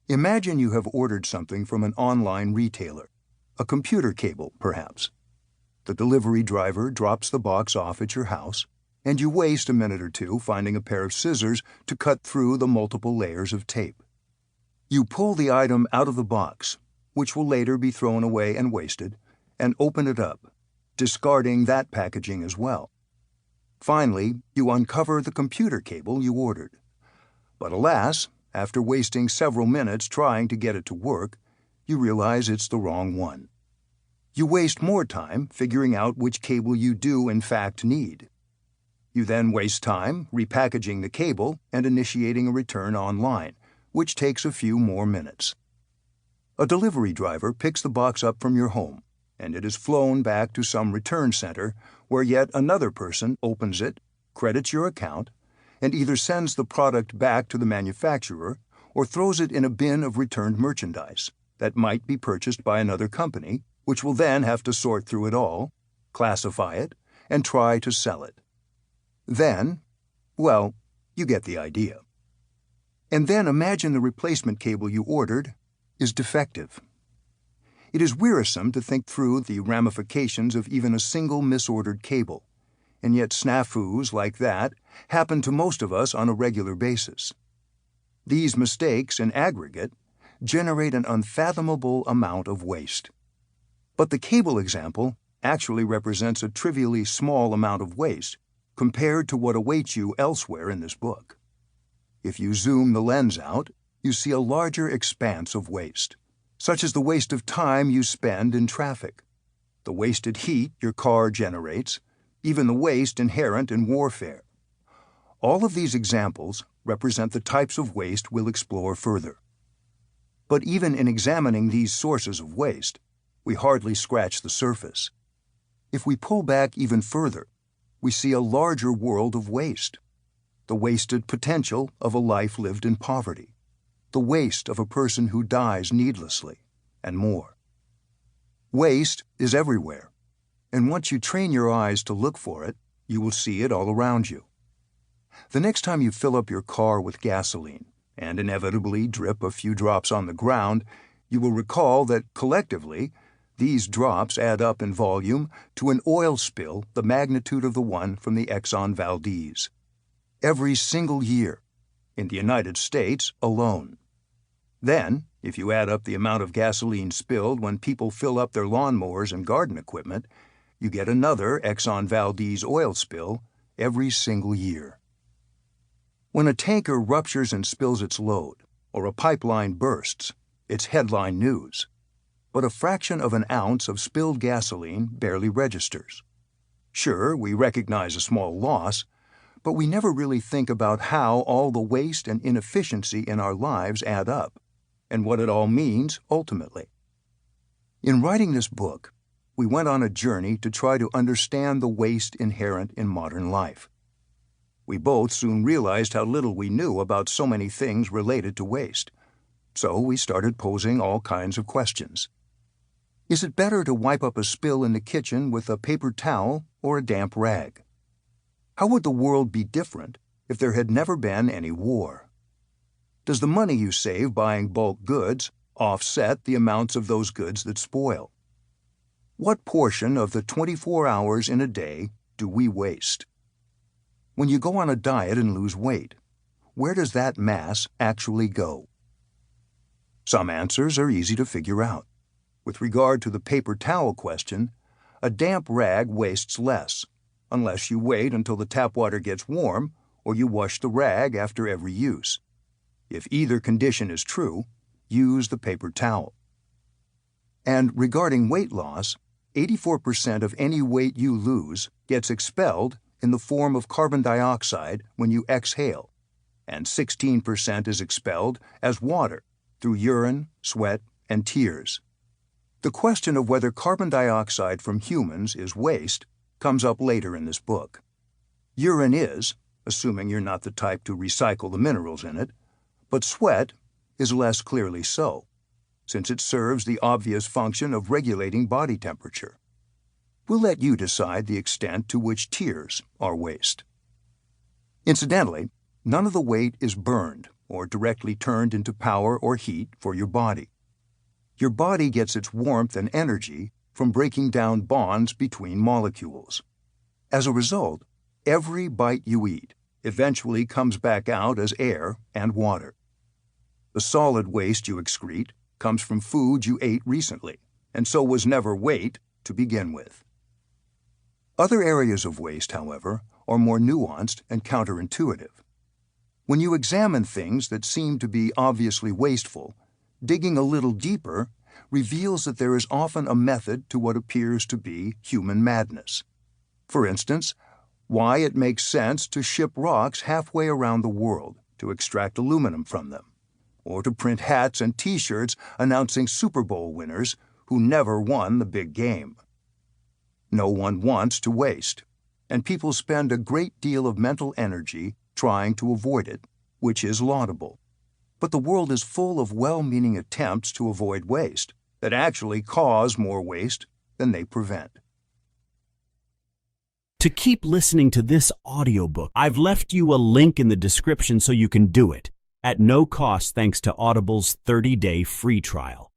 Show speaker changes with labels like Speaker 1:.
Speaker 1: Imagine you have ordered something from an online retailer, a computer cable, perhaps. The delivery driver drops the box off at your house, and you waste a minute or two finding a pair of scissors to cut through the multiple layers of tape. You pull the item out of the box, which will later be thrown away and wasted, and open it up, discarding that packaging as well. Finally, you uncover the computer cable you ordered. But alas, after wasting several minutes trying to get it to work, you realize it's the wrong one. You waste more time figuring out which cable you do in fact need. You then waste time repackaging the cable and initiating a return online, which takes a few more minutes. A delivery driver picks the box up from your home, and it is flown back to some return center where yet another person opens it, credits your account, and either sends the product back to the manufacturer or throws it in a bin of returned merchandise that might be purchased by another company, which will then have to sort through it all, classify it, and try to sell it. Then, well, you get the idea. And then imagine the replacement cable you ordered is defective. It is wearisome to think through the ramifications of even a single misordered cable, and yet snafus like that happen to most of us on a regular basis. These mistakes, in aggregate, generate an unfathomable amount of waste. But the cable example actually represents a trivially small amount of waste compared to what awaits you elsewhere in this book. If you zoom the lens out, you see a larger expanse of waste, such as the waste of time you spend in traffic, the wasted heat your car generates, even the waste inherent in warfare. All of these examples represent the types of waste we'll explore further. But even in examining these sources of waste, we hardly scratch the surface. If we pull back even further, we see a larger world of waste. The wasted potential of a life lived in poverty, the waste of a person who dies needlessly, and more. Waste is everywhere, and once you train your eyes to look for it, you will see it all around you. The next time you fill up your car with gasoline and inevitably drip a few drops on the ground, you will recall that collectively, these drops add up in volume to an oil spill the magnitude of the one from the Exxon Valdez. Every single year, in the United States alone. Then, if you add up the amount of gasoline spilled when people fill up their lawnmowers and garden equipment, you get another Exxon Valdez oil spill every single year. When a tanker ruptures and spills its load, or a pipeline bursts, it's headline news. But a fraction of an ounce of spilled gasoline barely registers. Sure, we recognize a small loss, but we never really think about how all the waste and inefficiency in our lives add up, and what it all means ultimately. In writing this book, we went on a journey to try to understand the waste inherent in modern life. We both soon realized how little we knew about so many things related to waste, so we started posing all kinds of questions. Is it better to wipe up a spill in the kitchen with a paper towel or a damp rag? How would the world be different if there had never been any war? Does the money you save buying bulk goods offset the amounts of those goods that spoil? What portion of the 24 hours in a day do we waste? When you go on a diet and lose weight, where does that mass actually go? Some answers are easy to figure out. With regard to the paper towel question, a damp rag wastes less, unless you wait until the tap water gets warm or you wash the rag after every use. If either condition is true, use the paper towel. And regarding weight loss, 84% of any weight you lose gets expelled in the form of carbon dioxide when you exhale, and 16% is expelled as water through urine, sweat, and tears. The question of whether carbon dioxide from humans is waste comes up later in this book. Urine is, assuming you're not the type to recycle the minerals in it, but sweat is less clearly so, since it serves the obvious function of regulating body temperature. We'll let you decide the extent to which tears are waste. Incidentally, none of the weight is burned or directly turned into power or heat for your body. Your body gets its warmth and energy from breaking down bonds between molecules. As a result, every bite you eat eventually comes back out as air and water. The solid waste you excrete comes from food you ate recently, and so was never weight to begin with. Other areas of waste, however, are more nuanced and counterintuitive. When you examine things that seem to be obviously wasteful, digging a little deeper reveals that there is often a method to what appears to be human madness. For instance, why it makes sense to ship rocks halfway around the world to extract aluminum from them, or to print hats and T-shirts announcing Super Bowl winners who never won the big game. No one wants to waste, and people spend a great deal of mental energy trying to avoid it, which is laudable. But the world is full of well-meaning attempts to avoid waste that actually cause more waste than they prevent.
Speaker 2: To keep listening to this audiobook, I've left you a link in the description so you can do it, at no cost thanks to Audible's 30-day free trial.